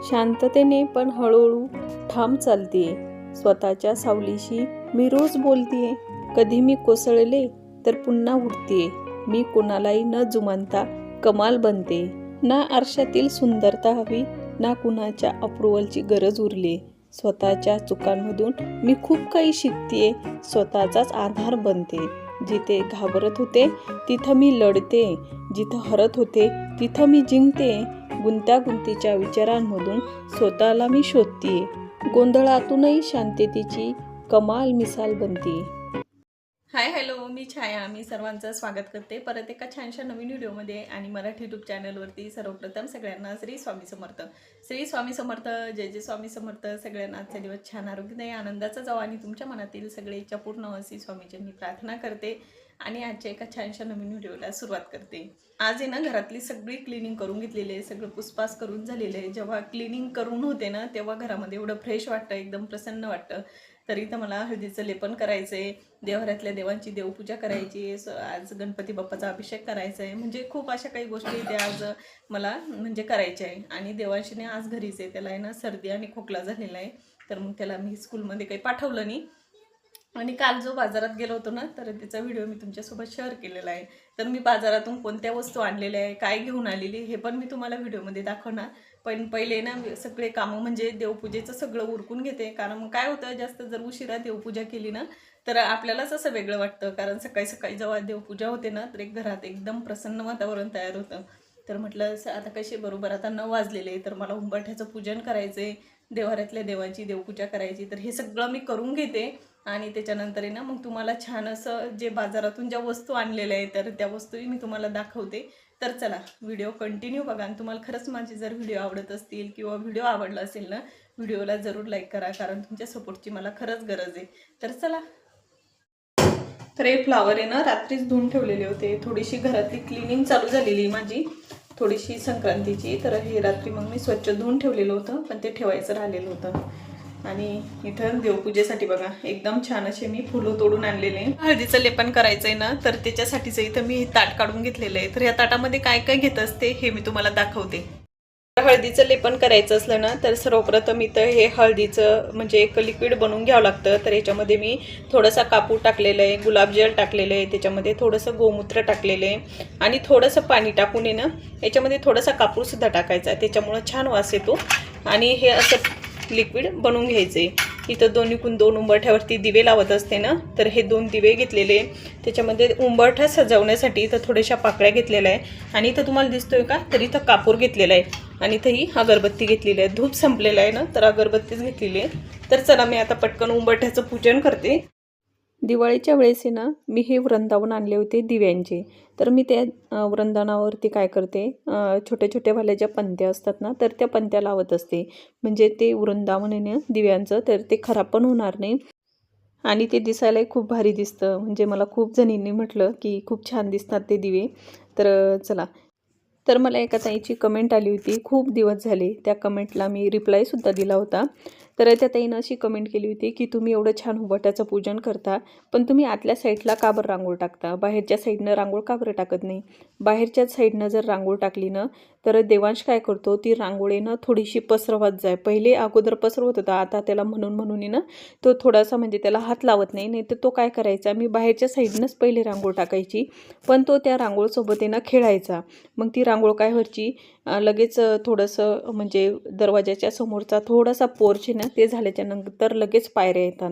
शांततेने पण हळूहळू ठाम चालतेय. स्वतःच्या सावलीशी मी रोज बोलतेय. कधी मी कोसळले तर पुन्हा उठतेय. मी कुणालाही न जुमानता कमाल बनते. ना आरशातील सुंदरता हवी, ना कुणाच्या अप्रुव्हलची गरज उरली. स्वतःच्या चुकांमधून मी खूप काही शिकतेय. स्वतःचाच आधार बनते. जिथे घाबरत होते तिथं मी लढते. जिथं हरत होते तिथं मी जिंकते. गुंतागुंतीच्या विचारांमधून स्वतःला मी शोधते. गोंधळातूनही शांततेची कमाल मिसाल बनते. हाय हॅलो, मी छाया. मी सर्वांचं स्वागत करते परत एका छानशा नवीन व्हिडिओमध्ये आणि मराठी यूट्यूब चॅनलवरती. सर्वप्रथम सगळ्यांना श्री स्वामी समर्थ. श्री स्वामी समर्थ. जय जय स्वामी समर्थ. सगळ्यांना आजचा दिवस छान आरोग्यदायी आनंदाचा जावा आणि तुमच्या मनातील सगळे इच्छा पूर्ण अशी स्वामीची मी प्रार्थना करते आणि आजच्या एका छानशा नवीन व्हिडिओला सुरुवात करते. आज आहे ना, घरातली सगळी क्लिनिंग करून घेतलेली आहे. सगळं पुसपास करून झालेलं आहे. जेव्हा क्लिनिंग करून होते ना, तेव्हा घरामध्ये एवढं फ्रेश वाटतं, एकदम प्रसन्न वाटतं. तरी तर मला हळदीचं लेपन करायचं आहे, देवघरातल्या देवांची देवपूजा करायची आहे, आज गणपती बाप्पाचा अभिषेक करायचा आहे. म्हणजे खूप अशा काही गोष्टी त्या आज मला म्हणजे करायच्या आहे. आणि देवांशीने आज घरीच आहे. त्याला आहे ना सर्दी आणि खोकला झालेला आहे, तर मग त्याला मी स्कूलमध्ये काही पाठवलं नाही. आणि काल जो बाजारात गेलो होतो ना, तर त्याचा व्हिडिओ मी तुमच्यासोबत शेअर केलेला आहे. तर मी बाजारातून कोणत्या वस्तू आणलेल्या आहे, काय घेऊन आलेली, हे पण मी तुम्हाला व्हिडिओमध्ये दाखवणार. पण पहिले ना सगळे कामं म्हणजे देवपूजेचं सगळं उरकून घेते. कारण मग काय होतं, जास्त जर उशिरा देवपूजा केली ना तर आपल्यालाच असं वेगळं वाटतं. कारण सकाळी सकाळी जेव्हा देवपूजा होते ना, तर एक घरात एकदम प्रसन्न वातावरण तयार होतं. तर म्हटलं आता कसे बरोबर आता 9 वाजलेले, तर मला उंबरठ्याचं पूजन करायचं आहे, देवघरातल्या देवांची देवपूजा करायची. तर हे सगळं मी करून घेते आणि त्याच्यानंतर आहे ना मग तुम्हाला छान असं जे बाजारातून ज्या वस्तू आणलेल्या आहेत तर त्या वस्तूही मी तुम्हाला दाखवते. तर चला व्हिडिओ कंटिन्यू बघा. आणि तुम्हाला खरंच माझे जर व्हिडिओ आवडत असतील किंवा व्हिडिओ आवडला असेल ना, व्हिडिओला जरूर लाईक करा, कारण तुमच्या सपोर्टची मला खरंच गरज आहे. तर चला. तर हे फ्लावर आहे ना रात्रीच धुवून ठेवलेले होते. थोडीशी घरातली क्लिनिंग चालू झालेली माझी, थोडीशी संक्रांतीची. तर हे रात्री मग मी स्वच्छ धुवून ठेवलेलं होतं, पण ते ठेवायचं राहिलेलं होतं. आणि इथं देवपूजेसाठी बघा एकदम छान असे मी फुलं तोडून आणलेले. हळदीचं लेपन करायचंय ना, तर त्याच्यासाठीच इथं मी ताट काढून घेतलेलं आहे. तर या ताटामध्ये काय काय घेत असते हे मी तुम्हाला दाखवते. हळदीचं लेपन करायचं असलं ना, तर सर्वप्रथम इथं हे हळदीचं म्हणजे एक लिक्विड बनवून घ्यावं लागतं. तर याच्यामध्ये मी थोडासा कापूर टाकलेलं आहे, गुलाबजल टाकलेलं आहे, त्याच्यामध्ये थोडंसं गोमूत्र टाकलेलं आहे आणि थोडंसं पाणी टाकून ना याच्यामध्ये थोडासा कापूरसुद्धा टाकायचा. त्याच्यामुळं छान वास येतो. आणि हे असं लिक्विड बनवून घ्यायचे. इथं दोन्हीकून 2 उंबरठ्यावरती दिवे लावत असते ना, तर हे 2 दिवे घेतलेले. त्याच्यामध्ये उंबरठा सजवण्यासाठी इथं थोड्याशा पाकळ्या घेतलेल्या आहे आणि इथं तुम्हाला दिसतोय का, तर इथं कापूर घेतलेला आहे आणि इथं ही अगरबत्ती घेतलेली आहे. धूप संपलेला आहे ना, तर अगरबत्तीच घेतलेली आहे. तर चला मी आता पटकन उंबरठ्याचं पूजन करते. दिवाळीच्या वेळेस आहे ना, मी हे वृंदावन आणले होते दिव्यांचे. तर मी त्या वृंदावनावरती काय करते, छोट्या छोट्या वाल्या ज्या पंत्या असतात ना, तर त्या पंत्या लावत असते. म्हणजे ते वृंदावन आहे ना दिव्यांचं, तर ते खराब पण होणार नाही आणि ते दिसायलाही खूप भारी दिसतं. म्हणजे मला खूप जणींनी म्हटलं की खूप छान दिसतात ते दिवे. तर चला. तर मला एका ताईची कमेंट आली होती, खूप दिवस झाले. त्या कमेंटला मी रिप्लायसुद्धा दिला होता. तर त्या ताईनं अशी कमेंट केली होती की तुम्ही एवढं छान उंबरठ्याचं पूजन करता, पण तुम्ही आतल्या साईडला का बरं रांगोळ टाकता, बाहेरच्या साईडनं रांगोळ का बरं टाकत नाही. बाहेरच्या साईडनं जर रांगोळ टाकली ना, तर देवांश काय करतो, ती रांगोळीनं थोडीशी पसरवत जाय. पहिले अगोदर पसरवत होता, आता त्याला म्हणून ना तो थोडासा म्हणजे त्याला हात लावत नाही. नाही तर तो काय करायचा, मी बाहेरच्या साईडनंच पहिले रांगोळ टाकायची, पण तो त्या रांगोळसोबत ना खेळायचा. मग ती रांगोळ काय व्हायची, लगेच थोडंसं म्हणजे दरवाजाच्या समोरचा थोडासा पोर्च आहे ना, ते झाल्याच्या नंतर लगेच पायऱ्या येतात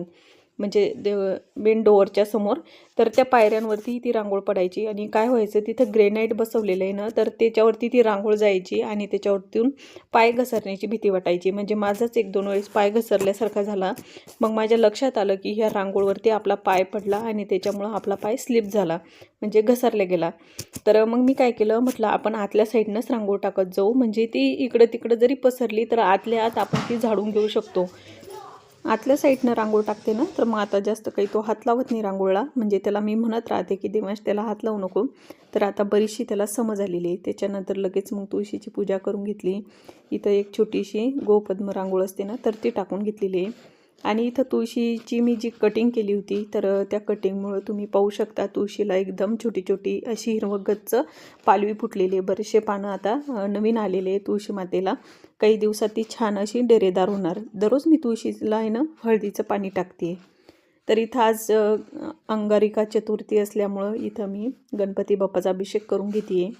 म्हणजे मेन डोअरच्या समोर. तर त्या पायऱ्यांवरती ती रांगोळ पडायची आणि काय व्हायचं, तिथं ग्रेनाईट बसवलेलं आहे ना, तर त्याच्यावरती ती रांगोळ जायची आणि त्याच्यावरतून पाय घसरण्याची भीती वाटायची. म्हणजे माझाच 1-2 वेळेस पाय घसरल्यासारखा झाला. मग माझ्या लक्षात आलं की ह्या रांगोळवरती आपला पाय पडला आणि त्याच्यामुळं आपला पाय स्लिप झाला, म्हणजे घसरला गेला. तर मग मी काय केलं, म्हटलं आपण आतल्या साईडनंच रांगोळ टाकत जाऊ, म्हणजे ती इकडं तिकडं जरी पसरली तर आतल्या आत आपण ती झाडून घेऊ शकतो. आतल्या साईडनं रांगोळ टाकते ना, तर मग आता जास्त काही तो हात लावत नाही रांगोळला. म्हणजे त्याला मी म्हणत राहते की दिवस त्याला हात लावू नको. तर आता बरीचशी त्याला समज आलेली आहे. त्याच्यानंतर लगेच मग तुळशीची पूजा करून घेतली. इथं एक छोटीशी गोपद्म रांगोळ असते ना, तर ती टाकून घेतलेली आहे. आणि इथं तुळशीची मी जी कटिंग केली होती तर त्या कटिंगमुळं तुम्ही पाहू शकता तुळशीला एकदम छोटी छोटी अशी हिरवगच्च पालवी फुटलेली आहे. बरेचसे पानं आता नवीन आलेले आहे तुळशी मातेला. काही दिवसात ती छान अशी डेरेदार होणार. दररोज मी तुळशीला आहे ना हळदीचं पाणी टाकते. तर इथं आज अंगारिका चतुर्थी असल्यामुळं इथं मी गणपती बाप्पाचा अभिषेक करून घेते आहे.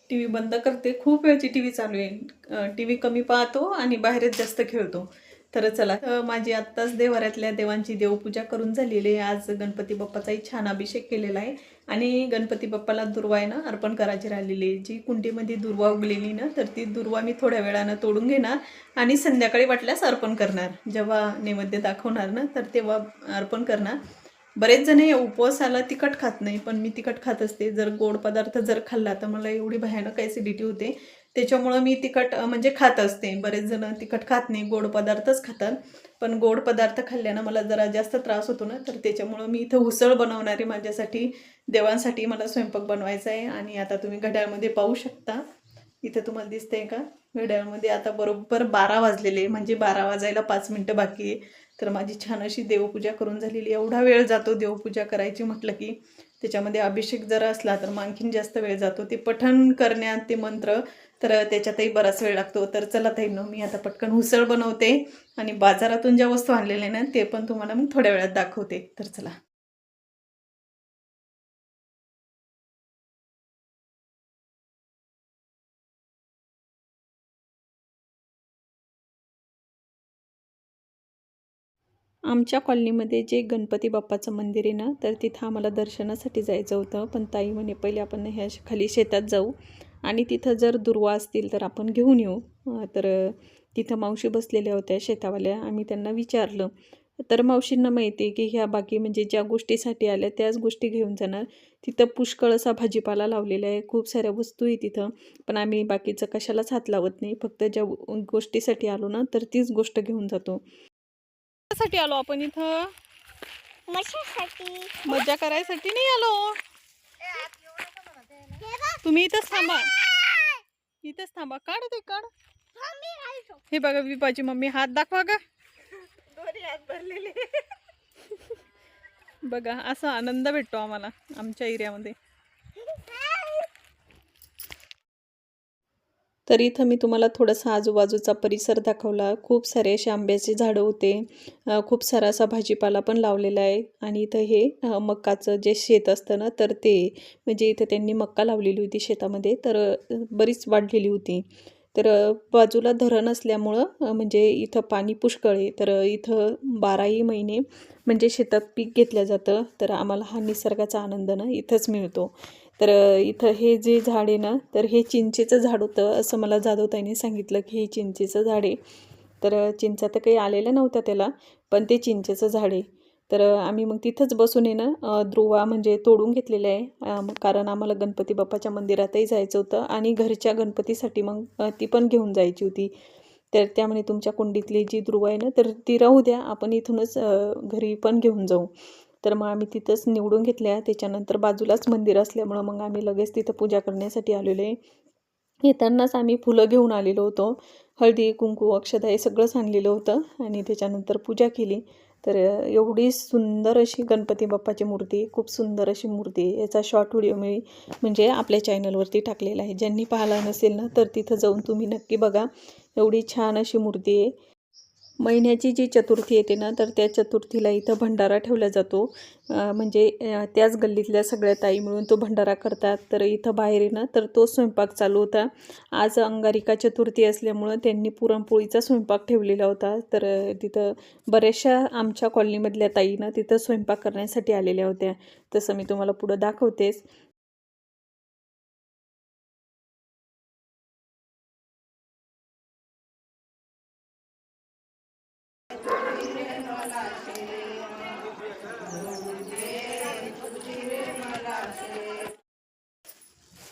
टी व्ही बंद करते. खूप वेळची टी व्ही चालू आहे. टी व्ही कमी पाहतो आणि बाहेरच जास्त खेळतो. तर चला माझी आत्ताच देवाऱ्यातल्या देवांची देवपूजा करून झालेली आहे. आज गणपती बाप्पाचाही छान अभिषेक केलेला आहे आणि गणपती बाप्पाला दुर्वा आहे ना अर्पण करायची राहिलेली आहे. जी कुंडीमध्ये दुर्वा उगलेली ना तर ती दुर्वा मी थोड्या वेळानं तोडून घेणार आणि संध्याकाळी वाटल्यास अर्पण करणार. जेव्हा नैवेद्य दाखवणार ना तर तेव्हा अर्पण करणार. बरेच जण हे उपवासाला तिखट खात नाही, पण मी तिखट खात असते. जर गोड पदार्थ जर खाल्ला तर मला एवढी भयानक ॲसिडिटी होते. त्याच्यामुळं मी तिखट म्हणजे खात असते. बरेच जण तिखट खात नाही, गोड पदार्थच खातात. पण गोड पदार्थ खाल्ल्यानं मला जरा जास्त त्रास होतो ना, तर त्याच्यामुळं मी इथं उसळ बनवणार आहे माझ्यासाठी. देवांसाठी मला स्वयंपाक बनवायचा आहे. आणि आता तुम्ही घड्याळमध्ये पाहू शकता. इथं तुम्हाला दिसतंय का? घड्याळमध्ये आता बरोबर 12 वाजलेले, म्हणजे 12 वाजायला 5 मिनटं बाकी आहे. तर माझी छान अशी देवपूजा करून झालेली. एवढा वेळ जातो देवपूजा करायची म्हटलं की. त्याच्यामध्ये अभिषेक जरा असला तर मग आणखीन जास्त वेळ जातो. ते पठण करण्यात ते मंत्र तर त्याच्यातही बराच वेळ लागतो. तर चला ताईंनो, मी आता पटकन उसळ बनवते आणि बाजारातून ज्या वस्तू आणलेल्या ना ते पण तुम्हाला मी थोड्या वेळात दाखवते. तर चला. आमच्या कॉलनीमध्ये जे गणपती बाप्पाचं मंदिर आहे ना तर तिथं आम्हाला दर्शनासाठी जायचं होतं. पण ताई म्हणे पहिले आपण ह्या खाली शेतात जाऊ आणि तिथं जर दुर्वा असतील तर आपण घेऊन येऊ. तर तिथं मावशी बसलेल्या होत्या शेतावाल्या. आम्ही त्यांना विचारलं तर मावशींना माहिती आहे की ह्या बाकी म्हणजे ज्या गोष्टीसाठी आल्या त्याच गोष्टी घेऊन जाणार. तिथं पुष्कळ असा भाजीपाला लावलेला आहे, खूप साऱ्या वस्तू आहे तिथं. पण आम्ही बाकीचं कशालाच हात लावत नाही. फक्त ज्या गोष्टीसाठी आलो ना तर तीच गोष्ट घेऊन जातो. साठी आलो आपण इथं मजा करायसाठी नाही आलो. तुम्ही इथंच थांबा, इथंच थांबा. काढ ते काढ. हे बघा विपाची मम्मी हात दाखवा का. दोन्ही हात भरलेले. बघा असा आनंद भेटतो आम्हाला आमच्या एरियामध्ये. तर इथं मी तुम्हाला थोडासा आजूबाजूचा परिसर दाखवला. खूप सारे असे आंब्याचे झाडं होते. खूप सारा असा भाजीपाला पण लावलेला आहे. आणि इथं हे मक्काचं जे शेत असतं ना तर ते म्हणजे इथं त्यांनी मक्का लावलेली होती शेतामध्ये. तर बरीच वाढलेली होती. तर बाजूला धरण असल्यामुळं म्हणजे इथं पाणी पुष्कळ आहे. तर इथं 12ही महिने म्हणजे शेतात पीक घेतलं जातं. तर आम्हाला हा निसर्गाचा आनंद ना इथंच मिळतो. तर इथं हे जे झाड आहे ना तर हे चिंचेचं झाड होतं असं मला जाधवताईने सांगितलं की हे चिंचेचं झाड आहे. तर चिंचा तर काही आलेल्या नव्हत्या त्याला, पण ते चिंचेचं झाड आहे. तर आम्ही मग तिथंच बसून आहे ना दुर्वा म्हणजे तोडून घेतलेलं आहे. कारण आम्हाला गणपती बाप्पाच्या मंदिरातही जायचं होतं आणि घरच्या गणपतीसाठी मग ती पण घेऊन जायची होती. तर त्यामुळे तुमच्या कुंडीतली जी दुर्वा आहे ना तर ती राहू द्या, आपण इथूनच घरी पण घेऊन जाऊ. तर मग आम्ही तिथंच निवडून घेतल्या. त्याच्यानंतर बाजूलाच मंदिर असल्यामुळं मग आम्ही लगेच तिथं पूजा करण्यासाठी आलेलो आहे. येतानाच आम्ही फुलं घेऊन आलेलो होतो. हळदी, कुंकू, अक्षता हे सगळंच आणलेलं होतं आणि त्याच्यानंतर पूजा केली. तर एवढी सुंदर अशी गणपती बाप्पाची मूर्ती, खूप सुंदर अशी मूर्ती आहे. याचा शॉर्ट व्हिडिओ मी म्हणजे आपल्या चॅनलवरती टाकलेला आहे. ज्यांनी पाहिला नसेल ना तर तिथं जाऊन तुम्ही नक्की बघा. एवढी छान अशी मूर्ती आहे. महिन्याची जी चतुर्थी येते ना तर त्या चतुर्थीला इथं भंडारा ठेवला जातो. म्हणजे त्याच गल्लीतल्या सगळ्या ताई मिळून तो भंडारा करतात. तर इथं बाहेर आहे ना तर तो स्वयंपाक चालू होता. आज अंगारिका चतुर्थी असल्यामुळं त्यांनी पुरणपोळीचा स्वयंपाक ठेवलेला होता. तर तिथं बऱ्याचशा आमच्या कॉलनीमधल्या ताई ना तिथं स्वयंपाक करण्यासाठी आलेल्या होत्या. तसं मी तुम्हाला पुढं दाखवतेच.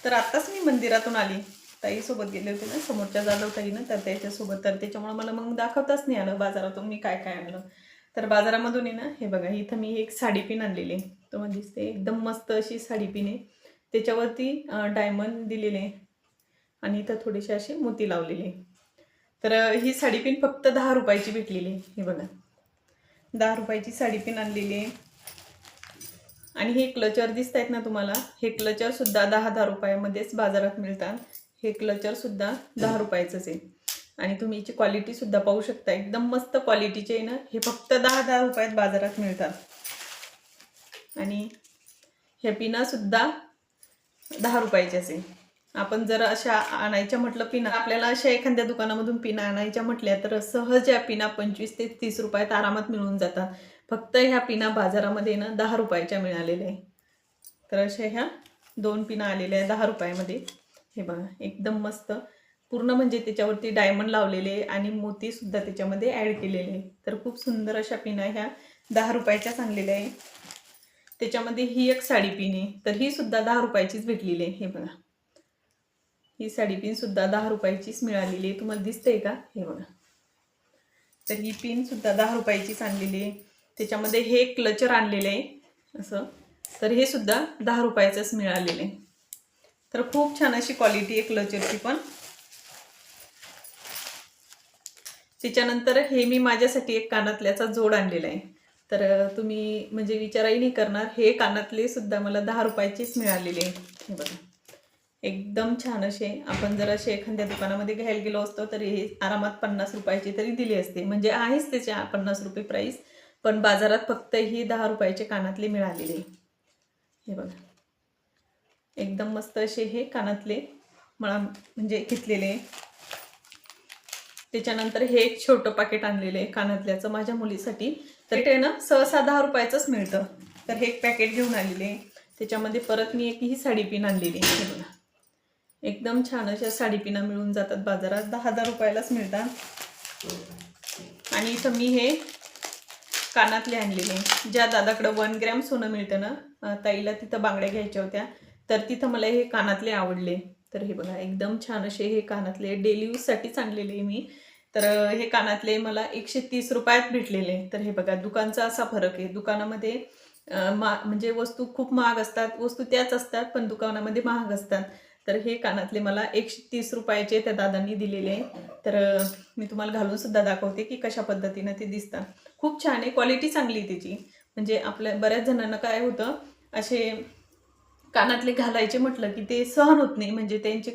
तर आत्ताच मी मंदिरातून आली, ताईसोबत गेले होते ना, समोरच्या जाधव ताई ना, तर त्याच्यासोबत. तर त्याच्यामुळे मला मग दाखवताच नाही आलं बाजारातून मी काय काय आणलं. तर बाजारामधून आहे ना, हे बघा इथं मी एक साडी पिन आणलेली आहे, तुम्हाला दिसते एकदम मस्त अशी साडी पिन आहे. त्याच्यावरती डायमंड दिलेले आहे आणि इथं थोडेसे असे मोती लावलेले आहे. तर ही साडी पिन फक्त 10 रुपयाची भेटलेली आहे. हे बघा 10 रुपयाची साडी पिन आणलेली आहे. आणि हे क्लचर दिसत आहेत ना तुम्हाला, हे क्लचर सुद्धा 10-10 रुपयामध्येच बाजारात मिळतात. हे क्लचर सुद्धा 10 रुपयाचंच आहे. आणि तुम्ही याची क्वालिटी सुद्धा पाहू शकता, एकदम मस्त क्वालिटीचे आहे ना. हे फक्त 10-10 रुपयात बाजारात मिळतात. आणि हे पिना सुद्धा 10 रुपयाच्याच आहे. आपण जर अशा आणायच्या म्हटलं पिना, आपल्याला अशा एखाद्या दुकानामधून पिना आणायच्या म्हटल्या तर सहज या पिना 25 ते 30 रुपयात आरामात मिळून जातात. फक्त ह्या पिना बाजारामध्ये ना 10 रुपयाच्या मिळालेल्या आहे. तर अशा ह्या 2 पिना आलेल्या आहे 10 रुपयामध्ये. हे बघा एकदम मस्त, पूर्ण म्हणजे त्याच्यावरती डायमंड लावलेले आणि मोती सुद्धा त्याच्यामध्ये ॲड केलेले आहे. तर खूप सुंदर अशा पिना ह्या 10 रुपयाच्याच आणलेल्या आहे. त्याच्यामध्ये ही एक साडी पिन आहे, तर ही सुद्धा 10 रुपयाचीच भेटलेली आहे. हे बघा ही साडी पिन सुद्धा 10 रुपयाचीच मिळालेली आहे. तुम्हाला दिसतंय का? हे बघा. तर ही पिन सुद्धा 10 रुपयाचीच आणलेली आहे. त्याच्यामध्ये हे क्लचर आणलेलं आहे असं, तर हे सुद्धा 10 रुपयाचंच मिळालेलं आहे. तर खूप छान अशी क्वालिटी आहे क्लचरची पण. त्याच्यानंतर हे मी माझ्यासाठी एक कानातल्याचा जोड आणलेला आहे. तर तुम्ही म्हणजे विचारही नाही करणार, हे कानातले सुद्धा मला 10 रुपयाचेच मिळालेले आहे. हे बघा एकदम छान असे. आपण जर असे एखाद्या दुकानामध्ये घ्यायला गेलो असतो तर हे आरामात 50 रुपयाचे तरी दिले असते, म्हणजे आहेच त्याचे 50 रुपये प्राईस, पण बाजारात फक्त ही 10 रुपयाचे कानातले मिळालेले. हे बघा एकदम मस्त असे हे कानातले मला म्हणजे घेतलेले. त्याच्यानंतर हे एक छोटं पाकिट आणलेलं आहे कानातल्याचं माझ्या मुलीसाठी. तर ते ना सहसा 10 रुपयाचंच मिळतं. तर हे एक पॅकेट घेऊन आलेले आहे. त्याच्यामध्ये परत मी एक ही साडी पिन आणलेली. हे बघा एकदम छान अशा साडी पिना मिळून जातात बाजारात, 10-10 रुपयालाच मिळतात. आणि इथं मी हे कानातले आणलेले, ज्या दादाकडं 1 ग्रॅम सोनं मिळतं ना, ताईला तिथं बांगड्या घ्यायच्या होत्या, तर तिथं मला हे कानातले आवडले. तर हे बघा एकदम छान असे हे कानातले डेली यूजसाठीच आणलेले मी. तर हे कानातले मला 130 रुपयात भेटलेले. तर हे बघा दुकानचा असा फरक आहे. दुकानामध्ये म्हणजे वस्तू खूप महाग असतात, वस्तू त्याच असतात पण दुकानामध्ये महाग असतात. तर हे कानातले मला 130 रुपयाचे त्या दादांनी दिलेले आहे. तर मी तुम्हाला घालून सुद्धा दाखवते की कशा पद्धतीनं ते दिसतात. खूप छान आहे, क्वालिटी चांगली आहे त्याची. म्हणजे आपल्या बऱ्याच जणांना काय होतं, असे कानातले घालायचे म्हटलं की ते सहन होत नाही, म्हणजे त्यांचे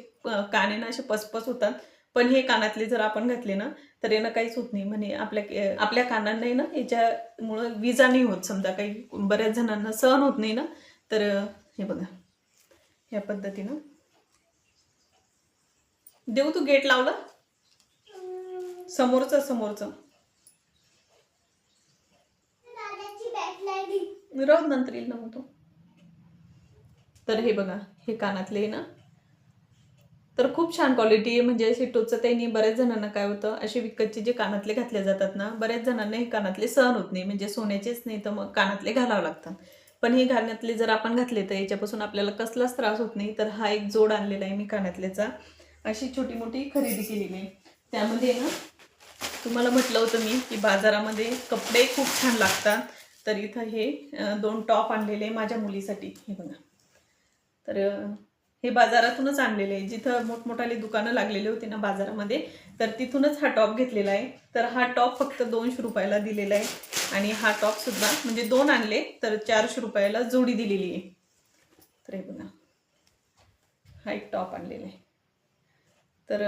काने ना असे पसपस होतात. पण हे कानातले जर आपण घातले ना तर यानं काहीच होत नाही. म्हणजे आपल्या कानांनाही ना याच्यामुळं विजा नाही होत. समजा काही बऱ्याच जणांना सहन होत नाही ना, तर हे बघा ह्या पद्धतीनं. देऊ तू गेट लावलं समोरचं रोज नंतर येईल ना मग तो. तर हे बघा हे कानातले ना, तर खूप छान क्वालिटी आहे. म्हणजे असे टोचताही बऱ्याच जणांना काय होतं, असे विकतचे जे कानातले घातले जातात ना, बऱ्याच जणांना हे कानातले सहन होत नाही, म्हणजे सोन्याचेच नाही तर मग कानातले घालावं लागतात. पण हे कानातले जर आपण घातले तर याच्यापासून आपल्याला कसलाच त्रास होत नाही. तर हा एक जोड आणलेला आहे मी कानातल्याचा. अशी छोटी मोठी खरेदी केलेली आहे. त्यामध्ये ना तुम्हाला म्हटलं होतं मी की बाजारामध्ये कपडे खूप छान लागतात. तर इथं हे 2 टॉप आणलेले माझ्या मुलीसाठी. हे बघा तर हे बाजारातूनच आणलेले आहे. जिथं मोठमोठाले दुकानं लागलेले होते ना बाजारामध्ये, तर तिथूनच हा टॉप घेतलेला आहे. तर हा टॉप फक्त 200 रुपयाला दिलेला आहे. आणि हा टॉप सुद्धा म्हणजे 2 आणले तर 400 रुपयाला जोडी दिलेली आहे. तर हे बघा हा एक टॉप आणलेला आहे. तर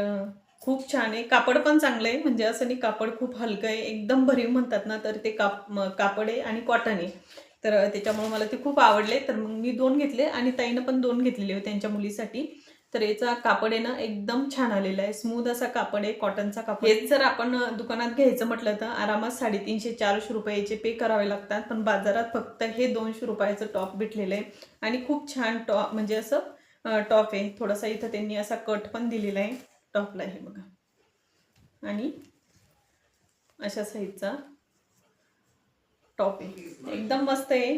खूप छान आहे, कापड पण चांगलं आहे. म्हणजे असं नाही कापड खूप हलकं आहे, एकदम भरीव म्हणतात ना, तर ते कापड आहे आणि कॉटन आहे. तर त्याच्यामुळे मला ते खूप आवडले. तर मग मी 2 घेतले आणि ताईनं पण 2 घेतलेले होते त्यांच्या मुलीसाठी. तर याचा कापड आहे ना एकदम छान आलेला आहे, स्मूथ असा कापड आहे, कॉटनचा कापड. हेच जर आपण दुकानात घ्यायचं म्हटलं तर आरामात 350-400 रुपयाचे पे करावे लागतात. पण बाजारात फक्त हे 200 रुपयाचं टॉप भेटलेलं आहे. आणि खूप छान टॉप म्हणजे असं टॉप आहे. थोडासा इथं त्यांनी असा कट पण दिलेला आहे टॉपला. हे बघा आणि अशा साईजचा टॉप आहे, एकदम मस्त आहे.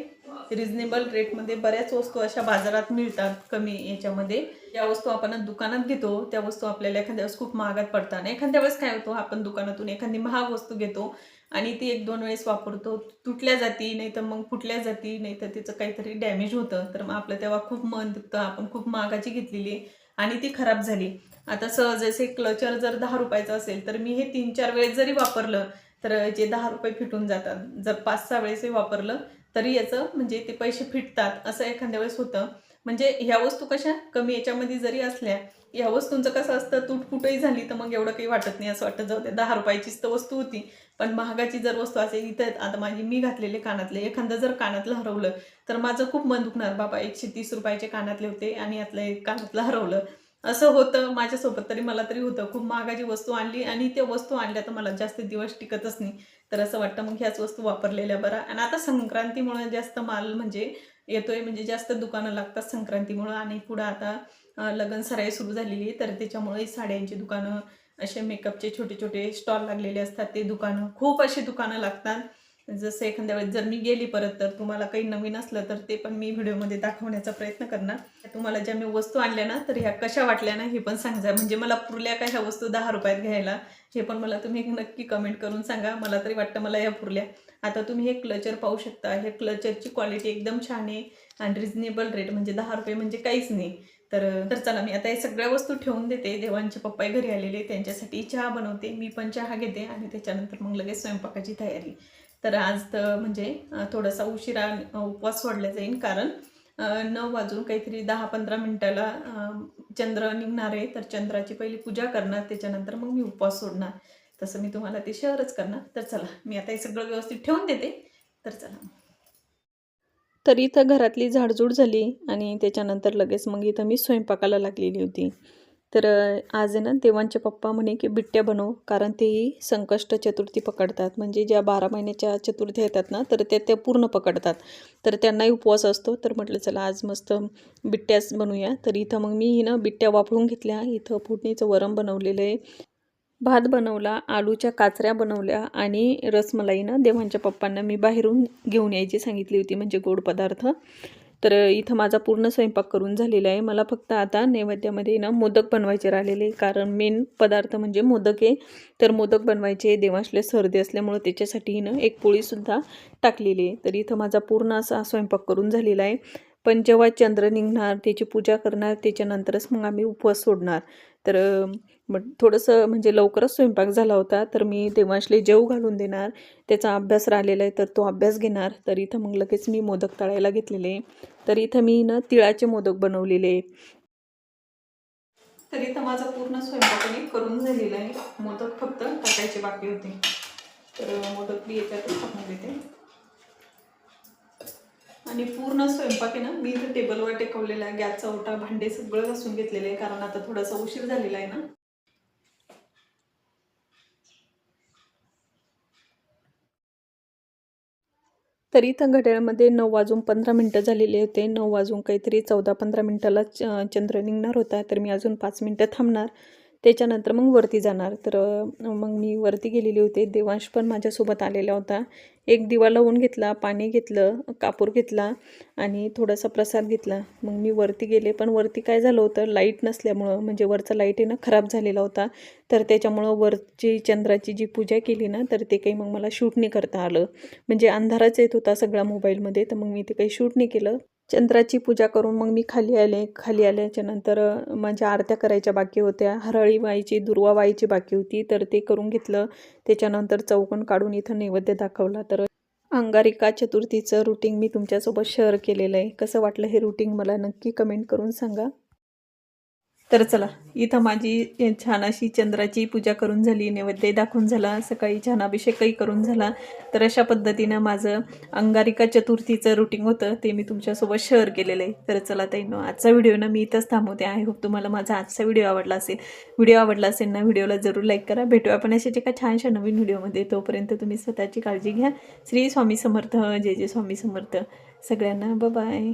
रिजनेबल रेटमध्ये बऱ्याच वस्तू अशा बाजारात मिळतात कमी याच्यामध्ये. ज्या वस्तू आपण दुकानात घेतो त्या वस्तू आपल्याला एखाद्या वेळेस खूप महागात पडतात आणि एखाद्या वेळेस काय होतो, आपण दुकानातून एखादी महाग वस्तू घेतो आणि ती 1-2 वेळेस वापरतो, तुटल्या जाती, नाही तर मग फुटल्या जाती, नाही तर तिचं काहीतरी डॅमेज होतं. तर मग आपलं तेव्हा खूप मन दुखतं, आपण खूप महागाची घेतलेली आणि ती खराब झाली. आता सहज असे क्लचर जर 10 रुपयाचं असेल तर मी हे 3-4 वेळेस जरी वापरलं तर जे 10 रुपये फिटून जातात. जर 5-6 वेळेसही वापरलं तरी याचं म्हणजे ते पैसे फिटतात असं एखाद्या वेळेस होतं. म्हणजे ह्या वस्तू कशा कमी याच्यामध्ये जरी असल्या, ह्या वस्तूंचं कसं असतं, तुटफुटही झाली तर मग एवढं काही वाटत नाही, असं वाटतं जाऊ दे 10 रुपयाचीच तर वस्तू होती. पण महागाची जर वस्तू असेल, इथं आता मी घातलेले कानातले एखादं जर कानातलं हरवलं तर माझं खूप मन दुखणार. बाबा 130 रुपयाचे कानातले होते आणि यातलं एक कानातलं हरवलं. असं होतं माझ्यासोबत, तरी मला तरी होतं. खूप महागाची वस्तू आणली आणि त्या वस्तू आणल्या तर मला जास्त दिवस टिकतच नाही. तर असं वाटतं मग ह्याच वस्तू वापरलेल्या बऱ्या. आणि आता संक्रांतीमुळे जास्त माल म्हणजे येतोय, म्हणजे जास्त दुकानं लागतात संक्रांतीमुळं. आणि पुढं आता लगन सराई सुरू झालेली आहे, तर त्याच्यामुळे साड्यांची दुकानं, असे मेकअपचे छोटे छोटे स्टॉल लागलेले असतात ते दुकानं, खूप अशी दुकानं लागतात. जसं एखाद्या वेळेस जर मी गेली परत तर तुम्हाला काही नवीन असलं तर ते पण मी व्हिडिओमध्ये दाखवण्याचा प्रयत्न करणार. तुम्हाला ज्या मी वस्तू आणल्या ना तर ह्या कशा वाटल्या ना हे पण सांगा. म्हणजे मला पुरल्या का ह्या वस्तू 10 रुपयात घ्यायला, हे पण मला तुम्ही नक्की कमेंट करून सांगा. मला तरी वाटतं मला ह्या पुरल्या. आता तुम्ही हे क्लचर पाहू शकता, हे क्लचरची क्वालिटी एकदम छान आहे आणि रिजनेबल रेट, म्हणजे 10 रुपये म्हणजे काहीच नाही. तर चला मी आता हे सगळ्या वस्तू ठेवून देते. देवांचे पप्पाही घरी आलेले, त्यांच्यासाठी चहा बनवते, मी पण चहा घेते आणि त्याच्यानंतर मग लगेच स्वयंपाकाची तयारी. तर आज तर म्हणजे थोडासा उशिरा उपवास सोडला जाईल, कारण 9 वाजून काहीतरी 10-15 मिनिटाला चंद्र निघणार आहे. तर चंद्राची पहिली पूजा करणार, त्याच्यानंतर मग मी उपवास सोडणार. तसं मी तुम्हाला ते शेअरच करणार. तर चला मी आता हे सगळं व्यवस्थित ठेवून देते. तर चला. तर इथं घरातली झाडझूड झाली आणि त्याच्यानंतर लगेच मग इथं मी स्वयंपाकाला लागलेली होती. तर आज आहे ना देवांचे पप्पा म्हणे की बिट्ट्या बनव, कारण तेही संकष्ट चतुर्थी पकडतात. म्हणजे ज्या 12 महिन्याच्या चतुर्थी येतात ना तर त्या पूर्ण पकडतात. तर त्यांनाही उपवास असतो. तर म्हटलं चला आज मस्त बिट्ट्याच बनवूया. तर इथं मग मी ना बिट्ट्या वापरून घेतल्या. इथं फोडणीचं वरण बनवलेलं आहे, भात बनवला, आलूच्या काचऱ्या बनवल्या आणि रसमलाई ना देवांच्या पप्पांना मी बाहेरून घेऊन यायची सांगितली होती, म्हणजे गोड पदार्थ. तर इथं माझा पूर्ण स्वयंपाक करून झालेला आहे. मला फक्त आता नैवेद्यामध्ये ना मोदक बनवायचे राहिलेले, कारण मेन पदार्थ म्हणजे मोदक आहे. तर मोदक बनवायचे, देवांशले सर्दी असल्यामुळं त्याच्यासाठी ना एक पोळीसुद्धा टाकलेली आहे. तर इथं माझा पूर्ण असा स्वयंपाक करून झालेला आहे. पण जेव्हा चंद्र निघणार, त्याची पूजा करणार, त्याच्यानंतरच मग आम्ही उपवास सोडणार. तर मग थोडंसं म्हणजे लवकरच स्वयंपाक झाला होता. तर मी देवांशले जेवू घालून देणार, त्याचा अभ्यास राहिलेला आहे तर तो अभ्यास घेणार. तर इथं मग लगेच मी मोदक तळायला घेतलेले. तर इथं मी ना तिळाचे मोदक बनवलेले. तर इथं माझा पूर्ण स्वयंपाक करून झालेला आहे. मोदक फक्त टाकायचे बाकी होते. तर मोदक मी याच्यातच टाकून देते. आणि पूर्ण स्वयंपाक आहे ना मी इथं टेबलवर टेकवलेला आहे. गॅसचा ओटा, भांडे सगळं घासून घेतलेलं आहे, कारण आता थोडासा उशीर झालेला आहे ना. तर इथं घड्याळामध्ये 9 वाजून 15 मिनटं झालेले होते. 9 वाजून काहीतरी 14-15 मिनटाला चंद्र निघणार होता. तर मी अजून 5 मिनटं थांबणार, त्याच्यानंतर मग वरती जाणार. तर मग मी वरती गेलेली होते. देवांश पण माझ्यासोबत आलेला होता. एक दिवा लावून घेतला, पाणी घेतलं, कापूर घेतला आणि थोडासा प्रसाद घेतला. मग मी वरती गेले. पण वरती काय झालं होतं, लाईट नसल्यामुळं, म्हणजे वरचा लाईट आहे ना खराब झालेला होता. तर त्याच्यामुळं वरची चंद्राची जी पूजा केली ना तर ते काही मग मला शूट नाही करता आलं. म्हणजे अंधारच येत होता सगळा मोबाईलमध्ये. तर मग मी ते काही शूट नाही केलं. चंद्राची पूजा करून मग मी खाली आले. खाली आल्याच्या नंतर माझ्या आरत्या करायच्या बाकी होत्या. हरळी व्हायची, दुर्वा व्हायची बाकी होती. तर ते करून घेतलं. त्याच्यानंतर चौकोन काढून इथं नैवेद्य दाखवला. तर अंगारिका चतुर्थीचं रुटीन मी तुमच्यासोबत शेअर केलेलं आहे. कसं वाटलं हे रुटीन मला नक्की कमेंट करून सांगा. तर चला इथं माझी छान अशी चंद्राची पूजा करून झाली, नैवेद्य दाखवून झाला, सकाळी छान अभिषेकही करून झाला. तर अशा पद्धतीनं माझं अंगारिका चतुर्थीचं रुटीन होतं, ते मी तुमच्यासोबत शेअर केलेलं आहे. तर चला ताईंनो, आजचा व्हिडिओ ना मी इथंच थांबवते. आय होप तुम्हाला माझा आजचा व्हिडिओ आवडला असेल. व्हिडिओ आवडला असेल ना, व्हिडिओला जरूर लाईक करा. भेटूया आपण अशाच एका छानशा नवीन व्हिडिओमध्ये. तोपर्यंत तुम्ही स्वतःची काळजी घ्या. श्री स्वामी समर्थ. जय जय स्वामी समर्थ. सगळ्यांना बाय.